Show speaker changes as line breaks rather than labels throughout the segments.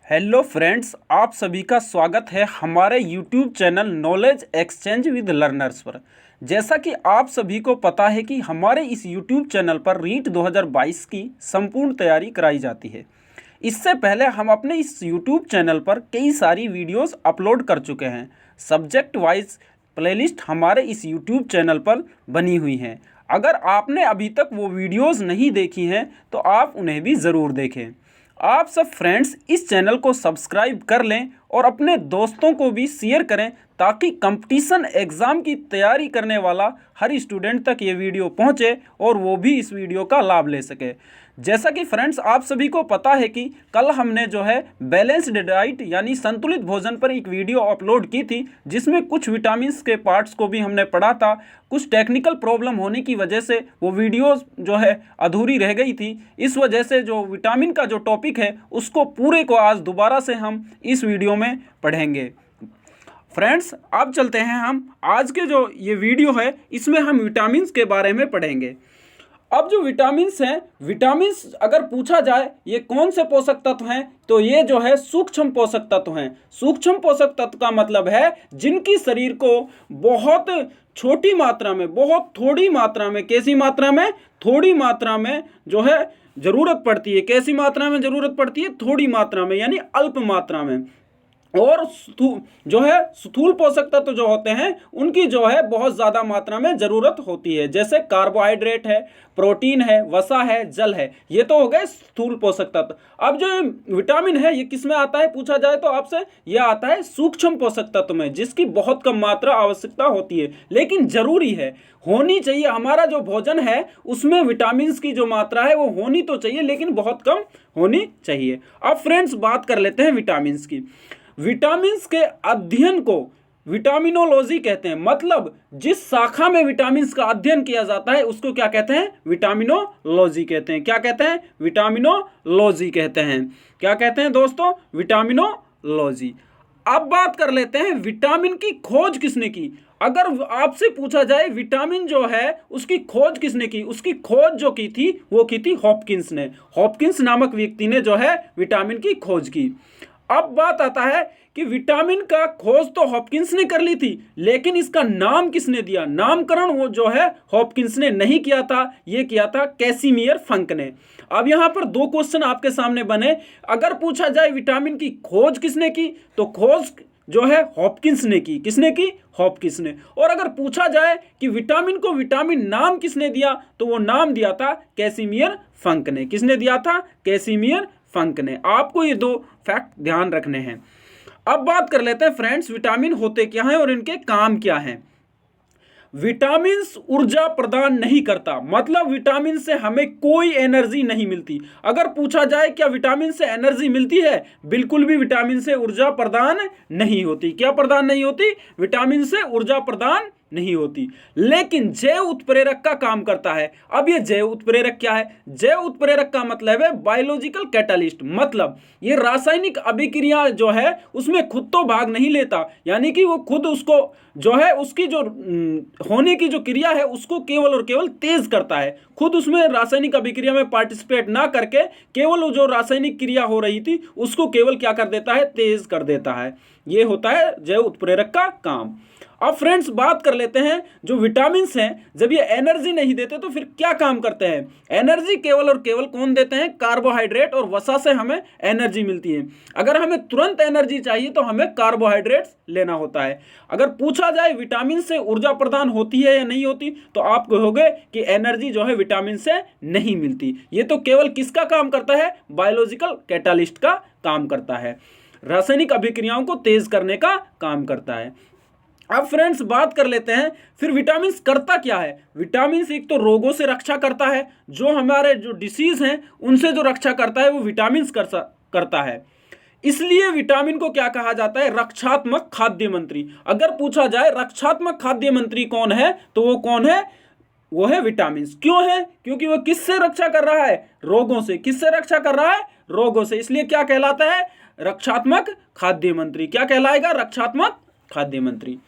Hello friends, आप सभी का स्वागत है हमारे YouTube channel knowledge exchange with learners पर। जैसा कि आप सभी को पता है कि हमारे इस यूट्यूब चैनल पर रीट 2022 की संपूर्ण तैयारी कराई जाती है। इससे पहले हम अपने इस यूट्यूब चैनल पर कई सारी वीडियोस अपलोड कर चुके हैं। सब्जेक्ट वाइज प्लेलिस्ट हमारे इस यूट्यूब चैनल पर बनी हुई हैं। अगर आपने अभी तक वो वीडियोस नहीं देखी हैं तो आप उन्हें भी ज़रूर देखें। आप सब फ्रेंड्स इस चैनल को सब्सक्राइब कर लें और अपने दोस्तों को भी शेयर करें ताकि कंपटीशन एग्ज़ाम की तैयारी करने वाला हर स्टूडेंट तक ये वीडियो पहुंचे और वो भी इस वीडियो का लाभ ले सके। जैसा कि फ्रेंड्स आप सभी को पता है कि कल हमने जो है बैलेंस्ड डाइट यानी संतुलित भोजन पर एक वीडियो अपलोड की थी, जिसमें कुछ विटामिन्स के पार्ट्स को भी हमने पढ़ा था। कुछ टेक्निकल प्रॉब्लम होने की वजह से वो वीडियो जो है अधूरी रह गई थी। इस वजह से जो विटामिन का जो टॉपिक है उसको पूरे को आज दोबारा से हम इस वीडियो में पढ़ेंगे। फ्रेंड्स अब चलते हैं, हम आज के जो ये वीडियो है इसमें हम विटामिन्स के बारे में पढ़ेंगे। अब जो विटामिन्स हैं, विटामिन्स अगर पूछा जाए ये कौन से पोषक तत्व हैं तो ये जो है सूक्ष्म पोषक तत्व हैं। सूक्ष्म पोषक तत्व का मतलब है जिनकी शरीर को बहुत छोटी मात्रा में, बहुत थोड़ी मात्रा में, कैसी मात्रा में, थोड़ी मात्रा में जो है ज़रूरत पड़ती है। कैसी मात्रा में ज़रूरत पड़ती है? थोड़ी मात्रा में, यानी अल्प मात्रा में। और जो है स्थूल पोषक तत्व जो होते हैं उनकी जो है बहुत ज़्यादा मात्रा में ज़रूरत होती है, जैसे कार्बोहाइड्रेट है, प्रोटीन है, वसा है, जल है। ये तो हो गए स्थूल पोषक तत्व। अब जो विटामिन है ये किस में आता है पूछा जाए तो आपसे, ये आता है सूक्ष्म पोषक तत्व में, जिसकी बहुत कम मात्रा आवश्यकता होती है लेकिन ज़रूरी है, होनी चाहिए। हमारा जो भोजन है उसमें विटामिन की जो मात्रा है वो होनी तो चाहिए लेकिन बहुत कम होनी चाहिए। अब फ्रेंड्स बात कर लेते हैं विटामिन की। विटामिन्स के अध्ययन को विटामिनोलॉजी कहते हैं। मतलब जिस शाखा में विटामिन्स का अध्ययन किया जाता है उसको क्या कहते हैं? विटामिनोलॉजी कहते हैं। क्या कहते हैं? विटामिनोलॉजी कहते हैं। क्या कहते हैं दोस्तों? विटामिनोलॉजी। अब बात कर लेते हैं विटामिन की खोज किसने की। अगर आपसे पूछा जाए विटामिन जो है उसकी खोज किसने की, उसकी खोज जो की थी वो की थी हॉपकिंस ने। हॉपकिंस नामक व्यक्ति ने जो है विटामिन की खोज की। अब बात आता है कि विटामिन का खोज तो हॉपकिंस ने कर ली थी लेकिन इसका नाम किसने दिया? नामकरण वो जो है हॉपकिंस ने नहीं किया था, ये किया था कैसिमियर फंक ने। अब यहाँ पर दो क्वेश्चन आपके सामने बने। अगर पूछा जाए विटामिन की खोज किसने की तो खोज जो है हॉपकिंस ने की। किसने की? हॉपकिंस ने। और अगर पूछा जाए कि विटामिन को विटामिन नाम किसने दिया तो वो नाम दिया था कैसिमियर फंक ने। किसने दिया था? कैसिमियर फंक ने। आपको ये दो फैक्ट ध्यान रखने हैं। अब बात कर लेते हैं फ्रेंड्स विटामिन होते क्या हैं और इनके काम क्या हैं। विटामिन ऊर्जा प्रदान नहीं करता, मतलब विटामिन से हमें कोई एनर्जी नहीं मिलती। अगर पूछा जाए क्या विटामिन से एनर्जी मिलती है? बिल्कुल भी विटामिन से ऊर्जा प्रदान नहीं होती। क्या प्रदान नहीं होती? विटामिन से ऊर्जा प्रदान नहीं होती। लेकिन जैव उत्प्रेरक का काम करता है। अब ये जैव उत्प्रेरक क्या है? जैव उत्प्रेरक का मतलब है बायोलॉजिकल कैटालिस्ट। मतलब ये रासायनिक अभिक्रिया जो है उसमें खुद तो भाग नहीं लेता, यानी कि वो खुद उसको जो है उसकी जो होने की जो क्रिया है उसको केवल और केवल तेज करता है। खुद उसमें रासायनिक अभिक्रिया में पार्टिसिपेट ना करके केवल जो रासायनिक क्रिया हो रही थी उसको केवल क्या कर देता है? तेज कर देता है। ये होता है जैव उत्प्रेरक का काम। अब फ्रेंड्स बात कर लेते हैं जो विटामिन्स हैं जब ये एनर्जी नहीं देते तो फिर क्या काम करते हैं? एनर्जी केवल और केवल कौन देते हैं? कार्बोहाइड्रेट और वसा से हमें एनर्जी मिलती है। अगर हमें तुरंत एनर्जी चाहिए तो हमें कार्बोहाइड्रेट्स लेना होता है। अगर पूछा जाए विटामिन से ऊर्जा प्रदान होती है या नहीं होती तो आप कहोगे कि एनर्जी जो है विटामिन से नहीं मिलती। ये तो केवल किसका काम करता है? बायोलॉजिकल कैटालिस्ट का काम करता है, रासायनिक अभिक्रियाओं को तेज करने का काम करता है। अब फ्रेंड्स बात कर लेते हैं फिर विटामिन करता क्या है। विटामिन एक तो रोगों से रक्षा करता है, जो हमारे जो डिसीज हैं उनसे जो रक्षा करता है वो विटामिन करता है। इसलिए विटामिन को क्या कहा जाता है? रक्षात्मक खाद्य मंत्री। अगर पूछा जाए रक्षात्मक खाद्य मंत्री कौन है तो वो कौन है? वो है विटामिन। क्यों है? क्योंकि वो किससे रक्षा कर रहा है? रोगों से। किससे रक्षा कर रहा है? रोगों से। इसलिए क्या कहलाता है? रक्षात्मक खाद्य मंत्री। क्या कहलाएगा? रक्षात्मक खाद्य मंत्री।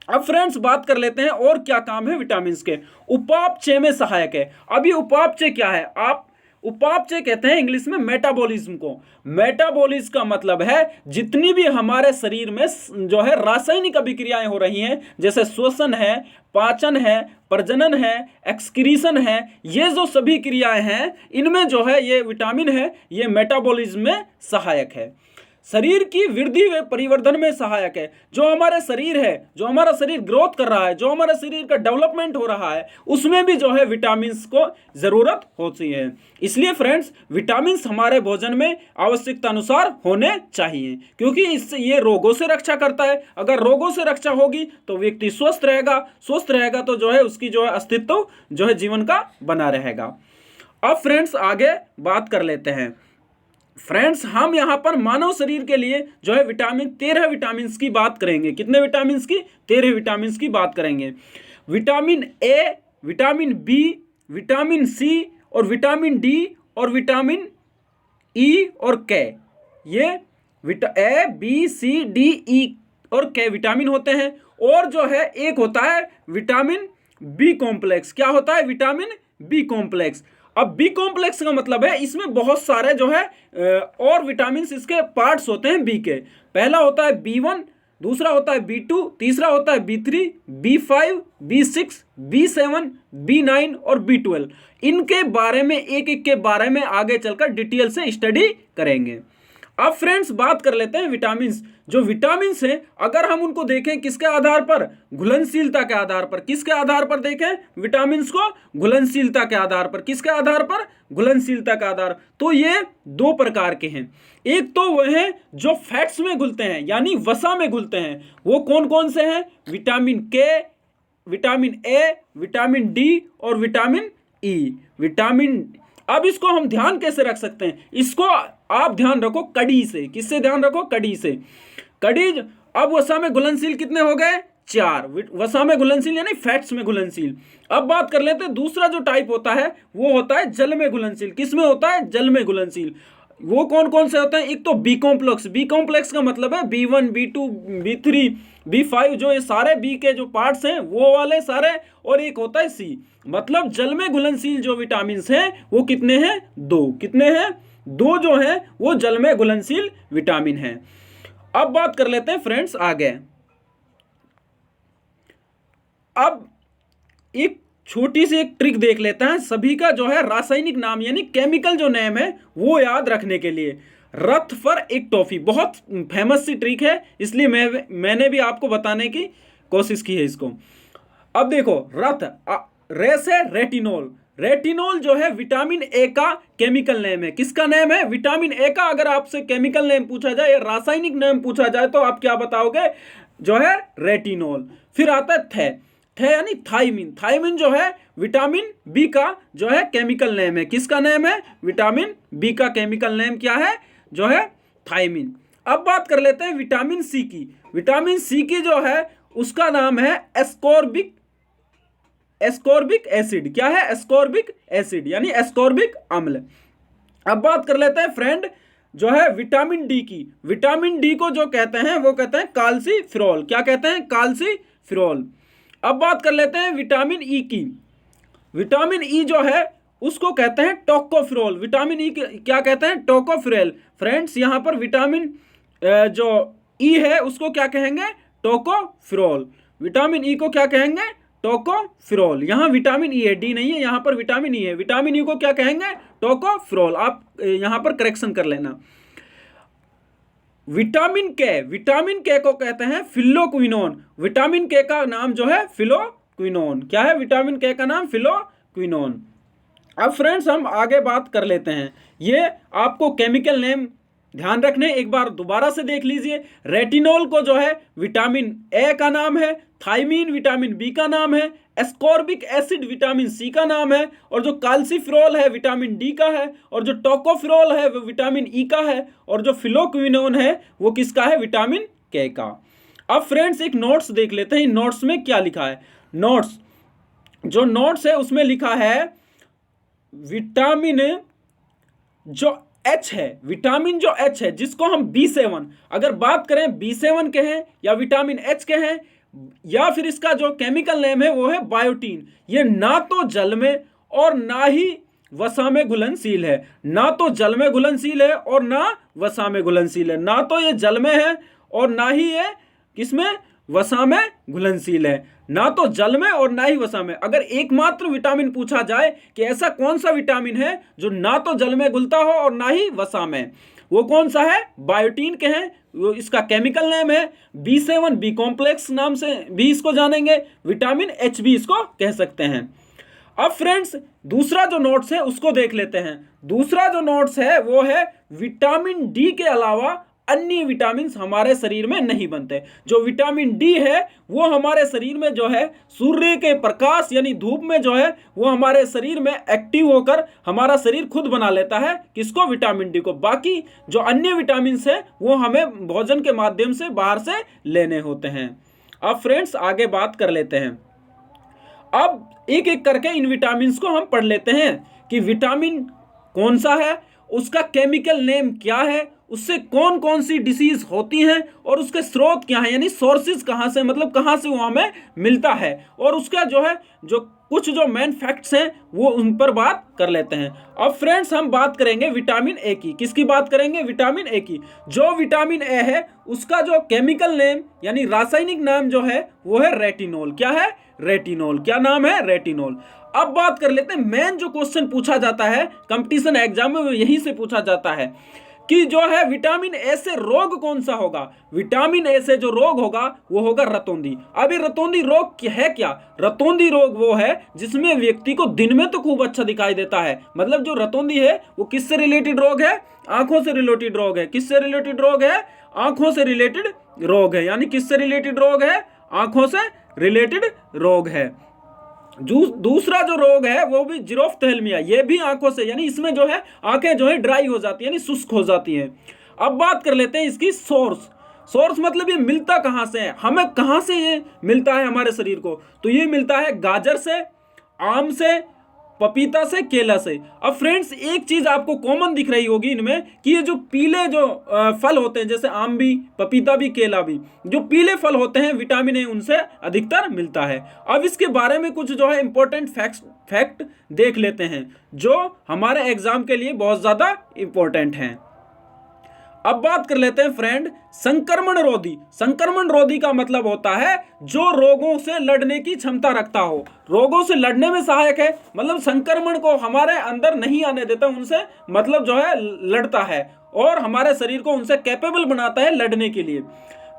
अब फ्रेंड्स बात कर लेते हैं और क्या काम है विटामिन के। उपापचय में सहायक है। अब ये उपापचय क्या है? आप उपापचय कहते हैं इंग्लिश में मेटाबॉलिज्म को। मेटाबॉलिज्म का मतलब है जितनी भी हमारे शरीर में जो है रासायनिक अभिक्रियाएं हो रही हैं, जैसे श्वसन है, पाचन है, प्रजनन है, एक्सक्रीशन है, ये जो सभी क्रियाएं हैं इनमें जो है ये विटामिन है, ये मेटाबॉलिज्म में सहायक है, शरीर की वृद्धि व परिवर्धन में सहायक है। जो हमारे शरीर है, जो हमारा शरीर ग्रोथ कर रहा है, जो हमारे शरीर का डेवलपमेंट हो रहा है, उसमें भी जो है विटामिन्स को ज़रूरत होती है। इसलिए फ्रेंड्स विटामिन्स हमारे भोजन में आवश्यकता अनुसार होने चाहिए, क्योंकि इससे ये रोगों से रक्षा करता है। अगर रोगों से रक्षा होगी तो व्यक्ति स्वस्थ रहेगा, स्वस्थ रहेगा तो जो है उसकी जो है अस्तित्व जो है जीवन का बना रहेगा। अब फ्रेंड्स आगे बात कर लेते हैं। फ्रेंड्स हम यहाँ पर मानव शरीर के लिए जो है 13 विटामिन की बात करेंगे। कितने विटामिन की? 13 विटामिन की बात करेंगे। Vitamin A, vitamin B, vitamin C और विटामिन डी और विटामिन ई और के, ये A B C D E और के विटामिन होते हैं। और जो है एक होता है विटामिन बी कॉम्प्लेक्स। क्या होता है? Vitamin B complex. अब बी कॉम्प्लेक्स का मतलब है इसमें बहुत सारे जो है और विटामिन इसके पार्ट्स होते हैं बी के। पहला होता है B1, दूसरा होता है B2, तीसरा होता है B3, B5, B6, B7, B9 और B12। इनके बारे में एक एक के बारे में आगे चलकर डिटेल से स्टडी करेंगे। अब फ्रेंड्स बात कर लेते हैं विटामिन्स। जो विटामिन्स हैं अगर हम उनको देखें किसके आधार पर? घुलनशीलता के आधार पर। किसके आधार पर देखें विटामिन्स को? घुलनशीलता के आधार पर। किसके आधार पर? घुलनशीलता का आधार। तो ये दो प्रकार के हैं। एक तो वह हैं जो फैट्स में घुलते हैं यानी वसा में घुलते हैं। वो कौन कौन से हैं? विटामिन के, विटामिन ए, विटामिन डी और विटामिन ई। अब इसको हम ध्यान कैसे रख सकते हैं? इसको आप ध्यान रखो कड़ी से। किससे ध्यान रखो? कड़ी से। कड़ी अब वसा में घुलनशील कितने हो गए? 4। वसा में घुलनशील यानी फैट्स में घुलनशील। अब बात कर लेते हैं दूसरा जो टाइप होता है वो होता है जल में घुलनशील। किस में होता है? जल में घुलनशील। वो कौन कौन से होते हैं? एक तो बी कॉम्प्लेक्स। बी कॉम्प्लेक्स का मतलब है B1, B2, B3, B5, जो ये सारे बी के जो पार्ट्स हैं वो वाले सारे। और एक होता है सी। मतलब जल में घुलनशील जो विटामिन हैं वो कितने हैं? 2। कितने हैं? 2 जो हैं वो जल में घुलनशील विटामिन हैं। अब बात कर लेते हैं फ्रेंड्स आगे। अब एक छोटी सी एक ट्रिक देख लेते हैं सभी का जो है रासायनिक नाम यानी केमिकल जो नेम है वो याद रखने के लिए। रथ फॉर एक टॉफी बहुत फेमस सी ट्रिक है, इसलिए मैंने भी आपको बताने की कोशिश की है इसको। अब देखो रथ रेस है रेटिनॉल। रेटिनॉल जो है विटामिन ए का केमिकल नेम है। किसका नेम है? विटामिन ए का। अगर आपसे केमिकल नेम पूछा जाए, रासायनिक नेम पूछा जाए तो आप क्या बताओगे? जो है रेटिनॉल। फिर आता है थे यानी थाइमिन। थाइमिन जो है विटामिन बी का जो है केमिकल नेम है। किसका नेम है? विटामिन बी का केमिकल नेम क्या है? जो है थाइमिन। अब बात कर लेते हैं विटामिन सी की। विटामिन सी की जो है उसका नाम है एस्कॉर्बिक एसिड। क्या है? एस्कॉर्बिक एसिड यानी एस्कॉर्बिक अम्ल। अब बात कर लेते हैं फ्रेंड जो है विटामिन डी की। विटामिन डी को जो कहते हैं वो कहते हैं काल्सीफेरॉल। क्या कहते हैं? काल्सीफेरॉल। अब बात कर लेते हैं विटामिन ई की। विटामिन ई जो है उसको कहते हैं टोकोफेरॉल। विटामिन ई क्या कहते हैं? टोकोफेरॉल। फ्रेंड्स यहाँ पर विटामिन जो ई है उसको क्या कहेंगे? टोकोफेरॉल। विटामिन ई को क्या कहेंगे? टोकोफेरॉल। यहाँ विटामिन ई है, डी नहीं है, यहाँ पर विटामिन ई है। विटामिन ई को क्या कहेंगे? टोकोफेरॉल। आप यहाँ पर करेक्शन कर लेना। विटामिन के को कहते हैं फिलोक्विनोन। विटामिन के का नाम जो है फिलोक्विनोन। क्या है विटामिन के का नाम? फिलोक्विनोन। अब फ्रेंड्स हम आगे बात कर लेते हैं। ये आपको केमिकल नेम ध्यान रखने, एक बार दोबारा से देख लीजिए। रेटिनॉल को जो है विटामिन ए का नाम है, थाइमिन विटामिन बी का नाम है, एस्कॉर्बिक एसिड विटामिन सी का नाम है, और जो काल्सीफेरॉल है विटामिन डी का है, और जो टोकोफेरॉल है वो विटामिन ई का है, और जो फिलोक्विनोन है वो किसका है? विटामिन के का। अब फ्रेंड्स एक नोट्स देख लेते हैं। नोट्स में क्या लिखा है? नोट्स है उसमें लिखा है विटामिन जो H है, विटामिन जो H है जिसको हम B7, अगर बात करें B7 के हैं या विटामिन H के हैं, या फिर इसका जो केमिकल नेम है वो है बायोटीन। ये ना तो जल में और ना ही वसा में घुलनशील है, ना तो जल में घुलनशील है और ना वसा में घुलनशील है, ना तो ये जल में है और ना ही ये किसमें, वसा में घुलनशील है, ना तो जल में और ना ही वसा में। अगर एकमात्र विटामिन पूछा जाए कि ऐसा कौन सा विटामिन है जो ना तो जल में घुलता हो और ना ही वसा में, वो कौन सा है, बायोटीन के हैं। वो इसका केमिकल नेम है B7 बी कॉम्प्लेक्स नाम से भी इसको जानेंगे, विटामिन H भी इसको कह सकते हैं। अब फ्रेंड्स दूसरा जो नोट्स है उसको देख लेते हैं। दूसरा जो नोट्स है वो है विटामिन डी के अलावा अन्य विटामिन हमारे शरीर में नहीं बनते। जो विटामिन डी है वो हमारे शरीर में जो है सूर्य के प्रकाश यानी धूप में जो है वो हमारे शरीर में एक्टिव होकर हमारा शरीर खुद बना लेता है, किसको, विटामिन डी को। बाकी जो अन्य विटामिन है वो हमें भोजन के माध्यम से बाहर से लेने होते हैं। अब फ्रेंड्स आगे बात कर लेते हैं। अब एक एक करके इन विटामिन को हम पढ़ लेते हैं कि विटामिन कौन सा है, उसका केमिकल नेम क्या है, उससे कौन कौन सी डिसीज होती हैं और उसके स्रोत क्या है, यानी सोर्सेज कहाँ से, मतलब कहाँ से वो हमें मिलता है, और उसका जो है जो कुछ जो मेन फैक्ट्स हैं वो उन पर बात कर लेते हैं। अब फ्रेंड्स हम बात करेंगे विटामिन ए की। किसकी बात करेंगे, विटामिन ए की। जो विटामिन ए है उसका जो केमिकल नेम यानी रासायनिक नाम जो है वो है रेटिनोल। क्या है, रेटिनोल। क्या नाम है, रेटिनोल। अब बात कर लेते हैं मेन जो क्वेश्चन पूछा जाता है कंपटीशन एग्जाम में, वो यहीं से पूछा जाता है कि जो है विटामिन ए से रोग कौन सा होगा। विटामिन ए से जो रोग होगा वो होगा रतौंधी। अब ये रतौंधी रोग है क्या, रतौंधी रोग वो है जिसमें व्यक्ति को दिन में तो खूब अच्छा दिखाई देता है, मतलब जो रतौंधी है वो किससे रिलेटेड रोग है, आंखों से रिलेटेड रोग है। किससे रिलेटेड रोग है, आंखों से रिलेटेड रोग है, यानी किससे रिलेटेड रोग है, आंखों से रिलेटेड रोग है। दूसरा जो रोग है वो भी जीरोफ्थेल्मिया, ये भी आंखों से, यानी इसमें जो है आंखें जो है ड्राई हो जाती है, यानी शुष्क हो जाती हैं। अब बात कर लेते हैं इसकी सोर्स मतलब ये मिलता कहाँ से है, हमें कहाँ से ये मिलता है हमारे शरीर को, तो ये मिलता है गाजर से, आम से, पपीता से, केला से। अब फ्रेंड्स एक चीज आपको कॉमन दिख रही होगी इनमें कि ये जो पीले जो फल होते हैं, जैसे आम भी, पपीता भी, केला भी, जो पीले फल होते हैं विटामिन ए उनसे अधिकतर मिलता है। अब इसके बारे में कुछ जो है इंपॉर्टेंट फैक्ट देख लेते हैं जो हमारे एग्जाम के लिए बहुत ज्यादा इंपॉर्टेंट हैं। अब बात कर लेते हैं फ्रेंड संक्रमण रोधी। संक्रमण रोधी का मतलब होता है जो रोगों से लड़ने की क्षमता रखता हो, रोगों से लड़ने में सहायक है, मतलब संक्रमण को हमारे अंदर नहीं आने देता, उनसे मतलब जो है लड़ता है और हमारे शरीर को उनसे कैपेबल बनाता है लड़ने के लिए।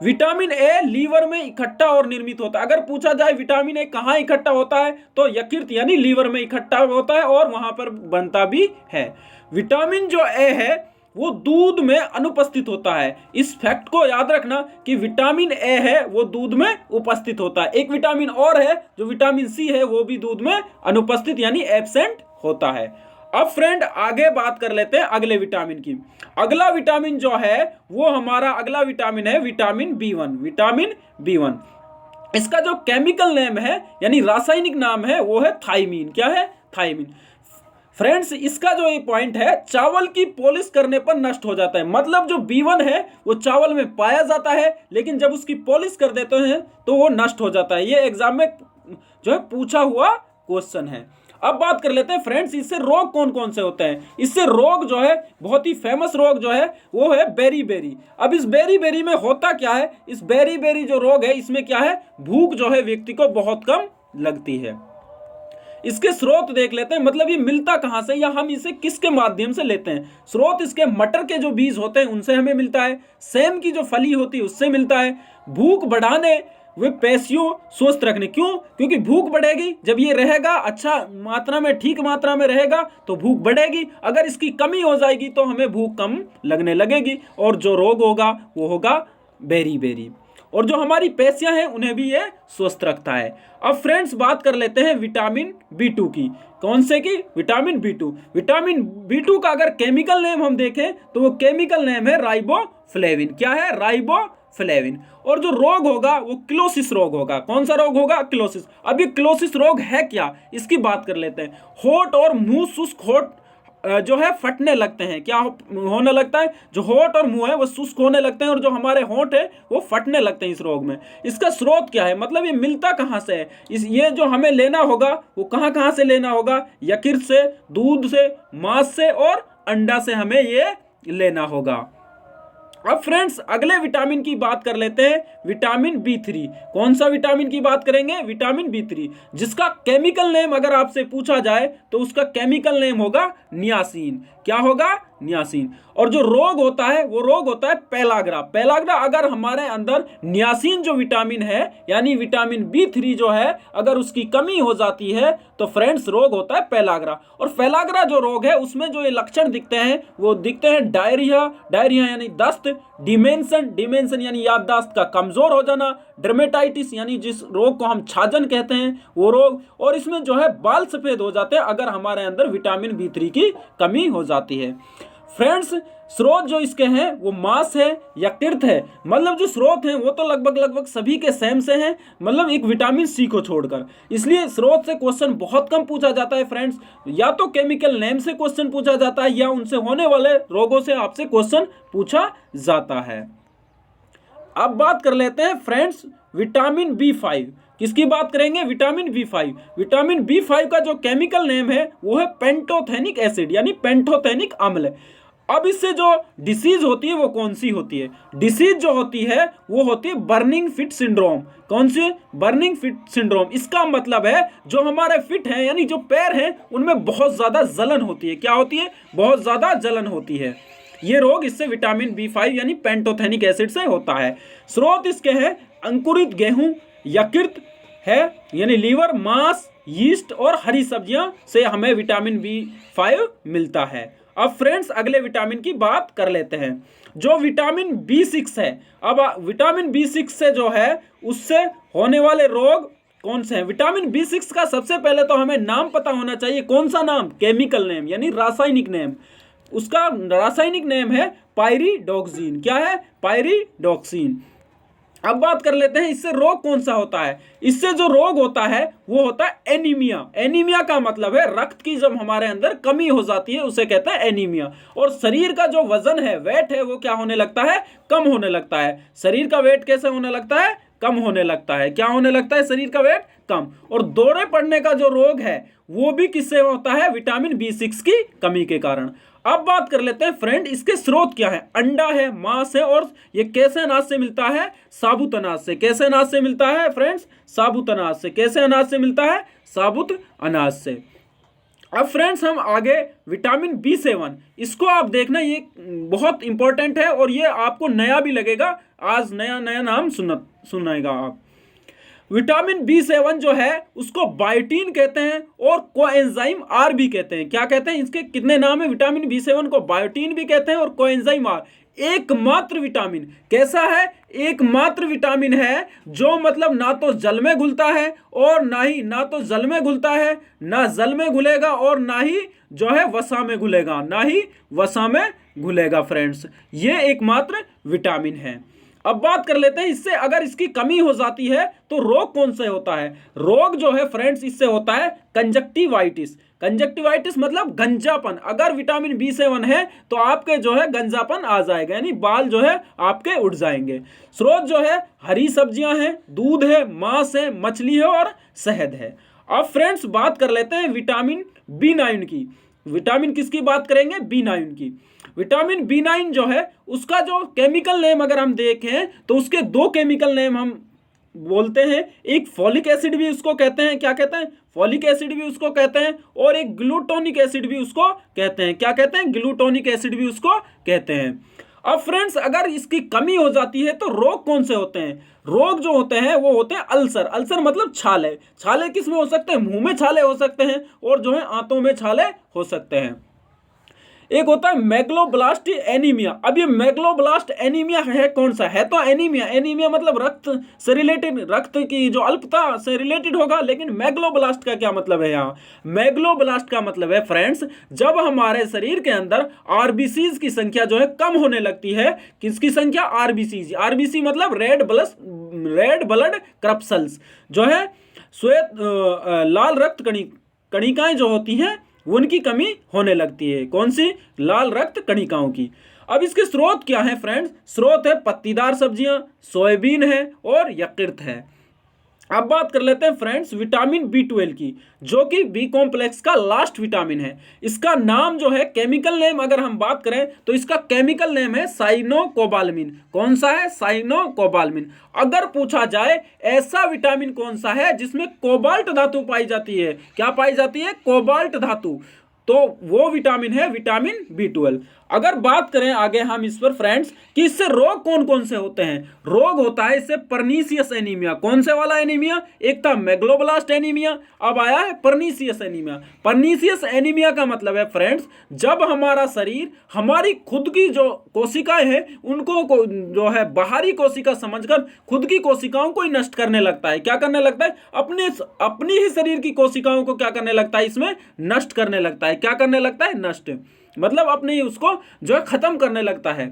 विटामिन ए लीवर में इकट्ठा और निर्मित होता है। अगर पूछा जाए विटामिन ए कहाँ इकट्ठा होता है तो यकृत यानी लीवर में इकट्ठा होता है और वहां पर बनता भी है। विटामिन जो ए है वो दूध में अनुपस्थित होता है। इस फैक्ट को याद रखना कि विटामिन ए है वो दूध में उपस्थित होता है। एक विटामिन और है जो विटामिन सी है, वो भी दूध में अनुपस्थित यानी एब्सेंट होता है। अब फ्रेंड आगे बात कर लेते हैं अगले विटामिन की। अगला विटामिन जो है वो हमारा अगला विटामिन है विटामिन B1। विटामिन B1 इसका जो केमिकल नेम है यानी रासायनिक नाम है वो है थायमीन। क्या है, थायमीन। फ्रेंड्स इसका जो ये पॉइंट है चावल की पॉलिश करने पर नष्ट हो जाता है, मतलब जो B1 है वो चावल में पाया जाता है लेकिन जब उसकी पॉलिश कर देते हैं तो वो नष्ट हो जाता है। ये एग्जाम में जो है पूछा हुआ क्वेश्चन है। अब बात कर लेते हैं फ्रेंड्स इससे रोग कौन कौन से होते हैं। इससे रोग जो है बहुत ही फेमस रोग जो है वो है बेरी। अब इस बेरी में होता क्या है, इस बेरी जो रोग है इसमें क्या है, भूख जो है व्यक्ति को बहुत कम लगती है। इसके स्रोत देख लेते हैं, मतलब ये मिलता कहां से या हम इसे किसके माध्यम से लेते हैं। स्रोत इसके मटर के जो बीज होते हैं उनसे हमें मिलता है, सेम की जो फली होती है उससे मिलता है, भूख बढ़ाने वे पेशियों स्वस्थ रखने। क्यों, क्योंकि भूख बढ़ेगी, जब ये रहेगा अच्छा मात्रा में, ठीक मात्रा में रहेगा तो भूख बढ़ेगी, अगर इसकी कमी हो जाएगी तो हमें भूख कम लगने लगेगी और जो रोग होगा वो होगा बेरी। और जो हमारी पेशियां हैं उन्हें भी ये स्वस्थ रखता है। अब फ्रेंड्स बात कर लेते हैं विटामिन B2 की। कौन से की, विटामिन B2। विटामिन B2 का अगर केमिकल नेम हम देखें तो वो केमिकल नेम है राइबोफ्लेविन। क्या है, राइबोफ्लेविन। और जो रोग होगा वो क्लोसिस रोग होगा। कौन सा रोग होगा, क्लोसिस। अब ये क्लोसिस रोग है क्या, इसकी बात कर लेते हैं। होठ और मुंह शुष्क जो है फटने लगते हैं। क्या होने लगता है? जो होंठ और मुंह है वो शुष्क होने लगते हैं और जो हमारे होंठ है वो फटने लगते हैं इस रोग में। इसका स्रोत क्या है, मतलब ये मिलता कहाँ से है? ये जो हमें लेना होगा वो कहाँ कहाँ से लेना होगा? यकृत से, दूध से, मांस से और अंडा से हमें ये लेना होगा। अब फ्रेंड्स अगले विटामिन की बात कर लेते हैं, विटामिन B3। कौन सा विटामिन की बात करेंगे? विटामिन B3, जिसका केमिकल नेम अगर आपसे पूछा जाए तो उसका केमिकल नेम होगा नियासिन। क्या होगा? नियासिन। और जो रोग होता है वो रोग होता है पेलाग्रा। पेलाग्रा अगर हमारे अंदर नियासिन जो विटामिन है यानी विटामिन B3 जो है अगर उसकी कमी हो जाती है तो फ्रेंड्स रोग होता है पेलाग्रा। और पेलाग्रा जो रोग है उसमें जो ये लक्षण दिखते हैं वो दिखते हैं डायरिया, डायरिया यानी दस्त, डिमेंशन, डिमेंशन यानी याददाश्त का कमजोर हो जाना, डर्मेटाइटिस यानी जिस रोग को हम छाजन कहते हैं वो रोग, और इसमें जो है बाल सफेद हो जाते हैं अगर हमारे अंदर विटामिन B3 की कमी हो जाती है। फ्रेंड्स स्रोत जो इसके हैं वो मांस है, यकृत है। मतलब जो स्रोत हैं वो तो लगभग सभी के सेम से हैं, मतलब एक विटामिन C को छोड़कर। इसलिए स्रोत से क्वेश्चन बहुत कम पूछा जाता है फ्रेंड्स। या तो केमिकल नेम से क्वेश्चन पूछा जाता है या उनसे होने वाले रोगों से आपसे क्वेश्चन पूछा जाता है। अब बात कर लेते हैं फ्रेंड्स विटामिन B5। किसकी बात करेंगे? Vitamin B5। विटामिन B5 का जो केमिकल नेम है वो है पेंटोथेनिक एसिड यानी पेंटोथेनिक अम्ल। अब इससे जो डिसीज होती है वो कौन सी होती है? डिसीज जो होती है वो होती है बर्निंग फिट सिंड्रोम। कौन सी? Burning fit syndrome. इसका मतलब है जो हमारे फिट हैं यानी जो पैर हैं उनमें बहुत ज्यादा जलन होती है। क्या होती है? बहुत ज्यादा जलन होती है। ये रोग इससे विटामिन B5 यानी पेंटोथेनिक एसिड से होता है। स्रोत इसके हैं अंकुरित गेहूं, यकृत है यानी लीवर, मांस, यीस्ट और हरी सब्जियां से हमें विटामिन B5 मिलता है। अब फ्रेंड्स अगले विटामिन की बात कर लेते हैं जो विटामिन B6 है। अब विटामिन B6 से जो है उससे होने वाले रोग कौन से हैं? विटामिन B6 का सबसे पहले तो हमें नाम पता होना चाहिए। कौन सा नाम? केमिकल नेम यानी रासायनिक नेम। उसका रासायनिक नेम है पायरिडोक्सिन। क्या है? पायरिडोक्सिन। अब बात कर लेते हैं इससे रोग कौन सा होता है। इससे जो रोग होता है वो होता है एनीमिया। एनीमिया का मतलब है रक्त की जब हमारे अंदर कमी हो जाती है उसे कहते हैं एनीमिया। और शरीर का जो वजन है, वेट है, वो क्या होने लगता है? कम होने लगता है। शरीर का वेट कैसे होने लगता है? कम होने लगता है। क्या होने लगता है? शरीर का वेट कम। और दौरे पड़ने का जो रोग है वो भी किससे होता है? विटामिन B6 की कमी के कारण। अब बात कर लेते हैं फ्रेंड इसके स्रोत क्या है। अंडा है, मांस है, और ये कैसे अनाज से मिलता है? साबुत अनाज से। कैसे अनाज से मिलता है फ्रेंड्स? साबुत अनाज से। कैसे अनाज से मिलता है? साबुत अनाज से। अब फ्रेंड्स हम आगे विटामिन B7, इसको आप देखना, ये बहुत इंपॉर्टेंट है और ये आपको नया भी लगेगा। आज नया नया नाम सुनाएगा आप। विटामिन B7 जो है उसको बायोटीन कहते हैं और कोएंजाइम आर भी कहते हैं। क्या कहते हैं? इसके कितने नाम है? विटामिन B7 को बायोटीन भी कहते हैं और कोएंजाइम आर। एकमात्र विटामिन। कैसा है? एकमात्र विटामिन है जो मतलब ना तो जल में घुलता है और ना तो जल में घुलता है, ना जल में घुलेगा और ना ही जो है वसा में घुलेगा, ना ही वसा में घुलेगा। फ्रेंड्स ये एकमात्र विटामिन है। अब बात कर लेते हैं इससे अगर इसकी कमी हो जाती है तो रोग कौन से होता है। रोग जो है फ्रेंड्स इससे होता है कंजक्टिवाइटिस। कंजक्टिवाइटिस मतलब गंजापन। अगर विटामिन B7 है तो आपके जो है गंजापन आ जाएगा यानी बाल जो है आपके उड़ जाएंगे। स्रोत जो है हरी सब्जियां हैं, दूध है, मांस है, मछली है और शहद है। अब फ्रेंड्स बात कर लेते हैं विटामिन B9 की। विटामिन किसकी बात करेंगे? B9 की। विटामिन B9 जो है उसका जो केमिकल नेम अगर हम देखें तो उसके दो केमिकल नेम हम बोलते हैं। एक फॉलिक एसिड भी उसको कहते हैं। क्या कहते हैं? फॉलिक एसिड भी उसको कहते हैं। और एक ग्लूटोनिक एसिड भी उसको कहते हैं। क्या कहते हैं? ग्लूटोनिक एसिड भी उसको कहते हैं। अब फ्रेंड्स अगर इसकी कमी हो जाती है तो रोग कौन से होते हैं? रोग जो होते हैं वो होते हैं अल्सर। अल्सर मतलब छाले। छाले किस में हो सकते हैं? मुंह में छाले हो सकते हैं और जो है आंतों में छाले हो सकते हैं। एक होता है मेगलोब्लास्ट एनीमिया। अब ये मेगलोब्लास्ट एनीमिया है कौन सा? है तो एनीमिया। एनीमिया मतलब रक्त से रिलेटेड, रक्त की जो अल्पता से रिलेटेड होगा। लेकिन मेगलोब्लास्ट का क्या मतलब है यहाँ? मेगलोब्लास्ट का मतलब है फ्रेंड्स जब हमारे शरीर के अंदर आरबीसीज की संख्या जो है कम होने लगती है। किसकी संख्या? आरबीसीज। आरबीसी मतलब रेड ब्लड क्रप्सल्स जो है श्वेत लाल रक्त कणिकाएं जो होती हैं उनकी कमी होने लगती है। कौन सी? लाल रक्त कणिकाओं की। अब इसके स्रोत क्या है फ्रेंड्स? स्रोत है पत्तीदार सब्जियां, सोयाबीन है और यकृत है। अब बात कर लेते हैं फ्रेंड्स विटामिन B12 की, जो कि बी कॉम्प्लेक्स का लास्ट विटामिन है। इसका नाम जो है, केमिकल नेम अगर हम बात करें तो इसका केमिकल नेम है साइनोकोबालमिन। कौन सा है? साइनोकोबालमिन। अगर पूछा जाए ऐसा विटामिन कौन सा है जिसमें कोबाल्ट धातु पाई जाती है, क्या पाई जाती है? कोबाल्ट धातु, तो वो विटामिन है विटामिन B12। अगर बात करें आगे हम इस पर फ्रेंड्स कि इससे रोग कौन कौन से होते हैं, रोग होता है इससे परनीसियस एनीमिया। कौन से वाला एनीमिया? एक था मेगलोब्लास्ट एनीमिया, अब आया है परनीसियस एनीमिया। परनीसियस एनीमिया का मतलब है फ्रेंड्स, जब हमारा शरीर हमारी खुद की जो कोशिकाएं हैं उनको जो है बाहरी कोशिका समझकर खुद की कोशिकाओं को ही नष्ट करने लगता है। क्या करने लगता है? अपनी ही शरीर की कोशिकाओं को क्या करने लगता है? इसमें नष्ट करने लगता है। क्या करने लगता है? नष्ट, मतलब अपने ही उसको जो है खत्म करने लगता है।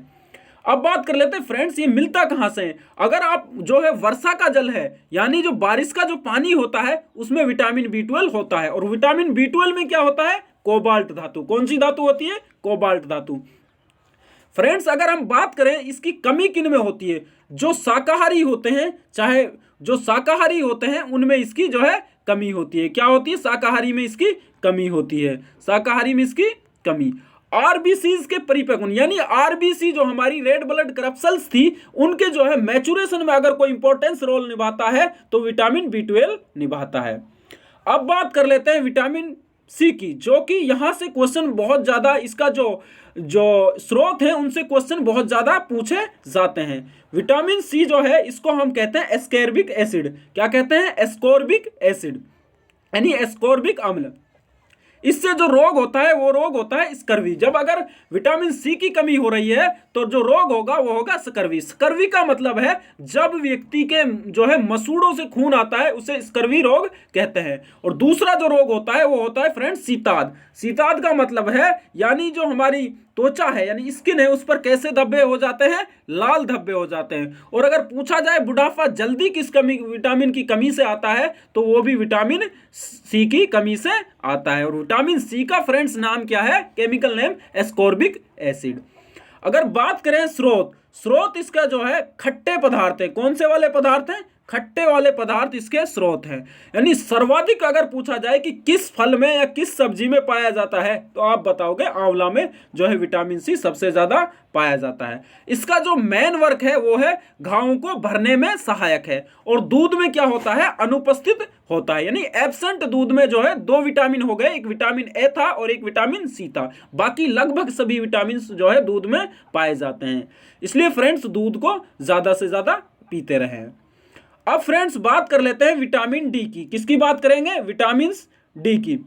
अब बात कर लेते हैं फ्रेंड्स ये मिलता कहां से है। अगर आप जो है वर्षा का जल है, यानी जो बारिश का जो पानी होता है उसमें विटामिन B12 होता है, और विटामिन B12 में क्या होता है? कोबाल्ट धातु। कौन सी धातु होती है? कोबाल्ट धातु। फ्रेंड्स अगर हम बात करें इसकी कमी किन में होती है, जो शाकाहारी होते हैं, चाहे जो शाकाहारी होते हैं उनमें इसकी जो है कमी होती है। क्या होती है? शाकाहारी में इसकी कमी होती है, शाकाहारी में इसकी कमी। आरबीसीज के परिपक्वन, यानी आरबीसी जो हमारी रेड ब्लड करप्सल्स थी, उनके जो है मैचुरेशन में अगर कोई इंपॉर्टेंस रोल निभाता है तो विटामिन B12 निभाता है। अब बात कर लेते हैं विटामिन सी की, जो कि यहां से क्वेश्चन बहुत ज्यादा, इसका जो स्रोत है उनसे क्वेश्चन बहुत ज्यादा पूछे जाते हैं। विटामिन सी जो है इसको हम कहते हैं एस्कॉर्बिक एसिड। क्या कहते हैं? एस्कॉर्बिक एसिड, यानी एस्कॉर्बिक अम्ल। इससे जो रोग होता है वो रोग होता है स्कर्वी। जब अगर विटामिन सी की कमी हो रही है तो जो रोग होगा वो होगा स्कर्वी। स्कर्वी का मतलब है जब व्यक्ति के जो है मसूड़ों से खून आता है उसे स्कर्वी रोग कहते हैं। और दूसरा जो रोग होता है वो होता है फ्रेंड्स शीताद। शीताद का मतलब है यानी जो हमारी त्वचा है यानी स्किन है उस पर कैसे धब्बे हो जाते हैं? लाल धब्बे हो जाते हैं। और अगर पूछा जाए बुढ़ापा जल्दी किस विटामिन की कमी से आता है तो वो भी विटामिन सी की कमी से आता है। और विटामिन सी का फ्रेंड्स नाम क्या है? Chemical name ascorbic acid. अगर बात करें स्रोत इसका जो है खट्टे पदार्थ है। कौन से वाले पदार्थ हैं? खट्टे वाले पदार्थ इसके स्रोत हैं। यानी सर्वाधिक अगर पूछा जाए कि किस फल में या किस सब्जी में पाया जाता है तो आप बताओगे आंवला में जो है विटामिन सी सबसे ज्यादा पाया जाता है। इसका जो मेन वर्क है वो है घावों को भरने में सहायक है। और दूध में क्या होता है? अनुपस्थित होता है, यानी एब्सेंट दूध में जो है 2 विटामिन हो गए, एक विटामिन ए था और एक विटामिन सी था। बाकी लगभग सभी विटामिन जो है दूध में पाए जाते हैं। इसलिए फ्रेंड्स दूध को ज्यादा से ज्यादा पीते रहें। अब फ्रेंड्स बात कर लेते हैं विटामिन डी की। किसकी बात करेंगे? विटामिन डी की।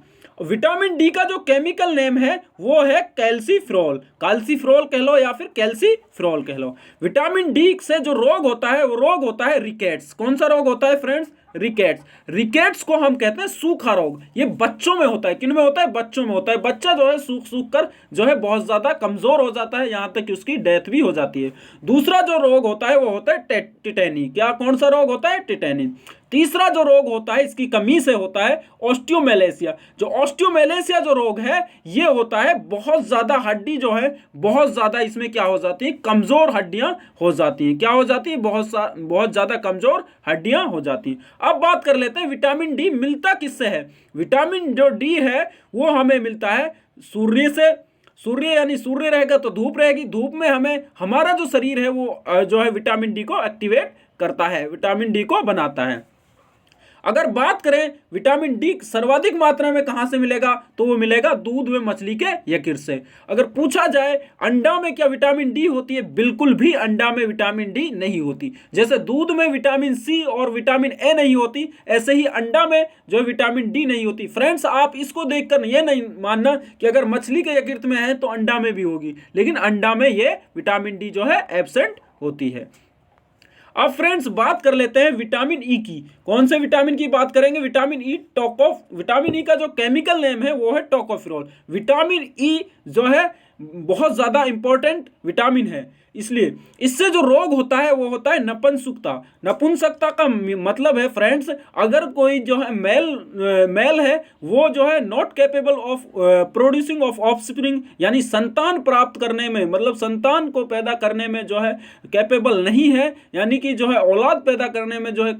विटामिन डी का जो केमिकल नेम है वो है कैल्सीफ्रोल। कैल्सीफ्रोल कह लो या फिर कैल्सीफ्रोल कह लो। विटामिन डी से जो रोग होता है वो रोग होता है रिकेट्स। कौन सा रोग होता है फ्रेंड्स? रिकेट्स। रिकेट्स को हम कहते हैं सूखा रोग। ये बच्चों में होता है। किन में होता है? बच्चों में होता है। बच्चा जो है सूख सूख कर जो है बहुत ज्यादा कमजोर हो जाता है, यहां तक कि उसकी डेथ भी हो जाती है। दूसरा जो रोग होता है वो होता है टिटेनी। क्या कौन सा रोग होता है? टिटेनी। तीसरा जो रोग होता है इसकी कमी से होता है ऑस्टियोमेलेसिया। जो ऑस्टियोमेलेसिया जो रोग है ये होता है बहुत ज्यादा हड्डी जो है बहुत ज्यादा इसमें क्या हो जाती है? कमजोर हड्डियां हो जाती हैं। क्या हो जाती है? बहुत ज्यादा कमजोर हड्डियां हो जाती हैं। अब बात कर लेते हैं विटामिन डी मिलता किससे है। विटामिन जो डी है वो हमें मिलता है सूर्य से। सूर्य यानी सूर्य रहेगा तो धूप रहेगी। धूप में हमें हमारा जो शरीर है वो जो है विटामिन डी को एक्टिवेट करता है, विटामिन डी को बनाता है। अगर बात करें विटामिन डी सर्वाधिक मात्रा में कहां से मिलेगा तो वो मिलेगा दूध में मछली के यकृत से। अगर पूछा जाए अंडा में क्या विटामिन डी होती है? बिल्कुल भी अंडा में विटामिन डी नहीं होती। जैसे दूध में विटामिन सी और विटामिन ए नहीं होती, ऐसे ही अंडा में जो विटामिन डी नहीं होती। फ्रेंड्स आप इसको देखकर ये नहीं मानना कि अगर मछली के यकृत में है तो अंडा में भी होगी, लेकिन अंडा में ये विटामिन डी जो है एब्सेंट होती है। अब फ्रेंड्स बात कर लेते हैं विटामिन ई की। कौन से विटामिन की बात करेंगे? विटामिन ई विटामिन ई का जो केमिकल नेम है वो है टोकोफेरोल। विटामिन ई जो है बहुत ज़्यादा इंपॉर्टेंट विटामिन है। इसलिए इससे जो रोग होता है वो होता है नपुंसकता। नपुंसकता का मतलब है फ्रेंड्स, अगर कोई जो है मेल है वो जो है not capable of producing of offspring, यानी संतान प्राप्त करने में, मतलब संतान को पैदा करने में जो है कैपेबल नहीं है, यानी कि जो है औलाद पैदा करने में जो है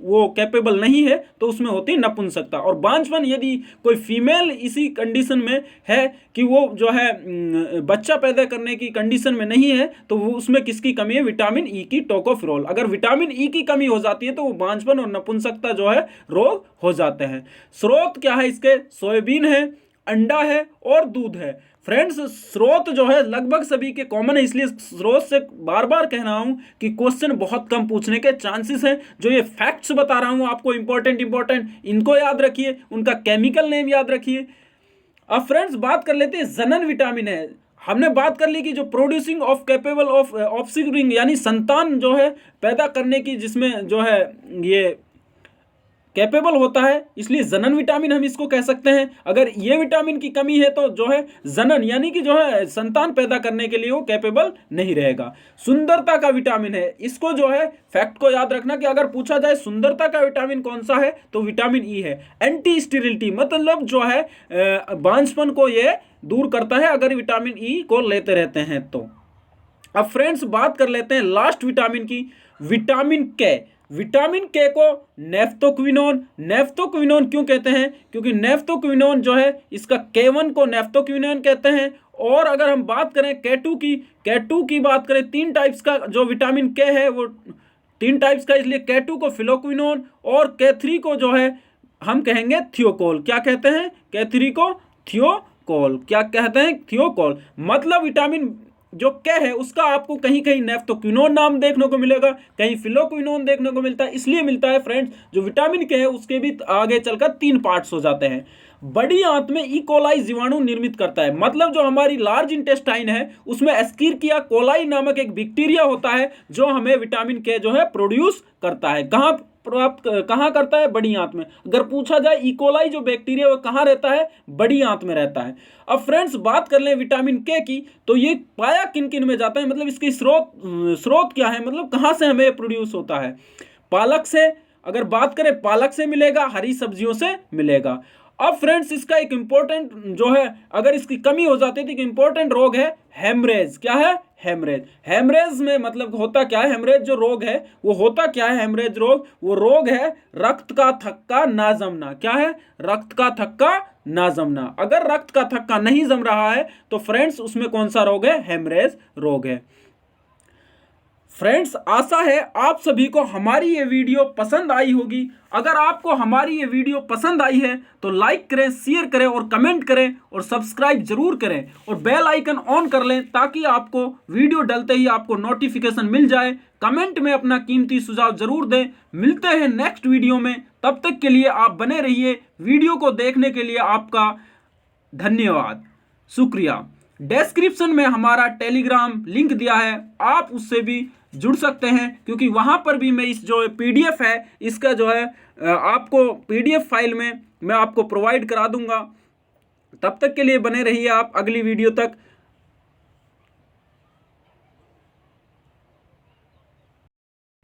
वो कैपेबल नहीं है, तो उसमें होती है नपुंसकता। और बांझपन, यदि कोई फीमेल इसी कंडीशन में है कि वो जो है बच्चा पैदा करने की कंडीशन में नहीं है, तो वो उसमें किसकी कमी है? विटामिन ई की, टोकोफेरोल। अगर विटामिन ई की कमी हो जाती है तो वो बांझपन और नपुंसकता जो है रोग हो जाते हैं। स्रोत क्या है इसके? सोयाबीन है, अंडा है और दूध है। फ्रेंड्स, स्रोत जो है लगभग सभी के कॉमन है, इसलिए स्रोत से बार बार कह रहा हूं कि क्वेश्चन बहुत कम पूछने के चांसेस हैं। जो ये फैक्ट्स बता रहा हूं आपको इंपॉर्टेंट इनको याद रखिए, उनका केमिकल नेम याद रखिए। अब फ्रेंड्स बात कर लेते हैं जनन विटामिन है। हमने बात कर ली कि जो producing of capable of offspring, यानी संतान जो है पैदा करने की, जिसमें जो है ये कैपेबल होता है, इसलिए जनन विटामिन हम इसको कह सकते हैं। अगर ये विटामिन की कमी है तो जो है जनन, यानी कि जो है संतान पैदा करने के लिए वो कैपेबल नहीं रहेगा। सुंदरता का विटामिन है, इसको जो है फैक्ट को याद रखना कि अगर पूछा जाए सुंदरता का विटामिन कौन सा है तो विटामिन ई है। एंटी स्टेरिलिटी, मतलब जो है बांझपन को ये दूर करता है अगर विटामिन ई को लेते रहते हैं तो। अब फ्रेंड्स बात कर लेते हैं लास्ट विटामिन की, विटामिन के। विटामिन के को नेफ्थोक्विनोन क्यों कहते हैं? क्योंकि नेफ्थोक्विनोन जो है, इसका K1 को नेफ्थोक्विनोन कहते हैं। और अगर हम बात करें K2 की बात करें, 3 टाइप्स का जो विटामिन के है वो 3 टाइप्स का, इसलिए K2 को फिलोक्विनोन और K3 को जो है हम कहेंगे थियोकोल। क्या कहते हैं? K3 को थियोकोल। क्या कहते हैं? थियोकोल। मतलब विटामिन जो के है उसका आपको कहीं कहीं नेफ्थोक्विनोन नाम देखने को मिलेगा, कहीं फिलोक्विनोन देखने को मिलता है। इसलिए मिलता है फ्रेंड्स, जो विटामिन के है उसके भी आगे चलकर 3 पार्ट्स हो जाते हैं। बड़ी आंत में ई कोलाई जीवाणु निर्मित करता है, मतलब जो हमारी लार्ज इंटेस्टाइन है उसमें एस्किरिकिया कोलाई नामक एक बैक्टीरिया होता है जो हमें विटामिन के जो है प्रोड्यूस करता है। कहाँ करता है? बड़ी आंत में। अगर पूछा जाए ई कोलाई जो बैक्टीरिया वो कहाँ रहता है? बड़ी आंत में रहता है। अब फ्रेंड्स बात कर लें विटामिन के की, तो ये पाया किन किन में जाता है, मतलब इसकी स्रोत क्या है, मतलब कहाँ से हमें प्रोड्यूस होता है? पालक से। अगर बात करें पालक से मिलेगा, हरी सब्जियों से मिलेगा। अब फ्रेंड्स इसका एक इंपॉर्टेंट जो है, अगर इसकी कमी हो जाती है तो इंपॉर्टेंट रोग है हेमरेज। क्या है? हेमरेज। हेमरेज में मतलब होता क्या है? हेमरेज जो रोग है वो होता क्या है? हेमरेज रोग वो रोग है रक्त का थक्का ना जमना। क्या है? रक्त का थक्का ना जमना। अगर रक्त का थक्का नहीं जम रहा है तो फ्रेंड्स उसमें कौन सा रोग है? हेमरेज रोग है। फ्रेंड्स आशा है आप सभी को हमारी ये वीडियो पसंद आई होगी। अगर आपको हमारी ये वीडियो पसंद आई है तो लाइक करें, शेयर करें और कमेंट करें और सब्सक्राइब जरूर करें और बेल आइकन ऑन कर लें ताकि आपको वीडियो डलते ही आपको नोटिफिकेशन मिल जाए। कमेंट में अपना कीमती सुझाव जरूर दें। मिलते हैं नेक्स्ट वीडियो में, तब तक के लिए आप बने रहिए। वीडियो को देखने के लिए आपका धन्यवाद, शुक्रिया। डिस्क्रिप्शन में हमारा टेलीग्राम लिंक दिया है, आप उससे भी जुड़ सकते हैं, क्योंकि वहां पर भी मैं इस जो पीडीएफ है इसका जो है आपको पीडीएफ फाइल में मैं आपको प्रोवाइड करा दूंगा। तब तक के लिए बने रहिए आप अगली वीडियो तक।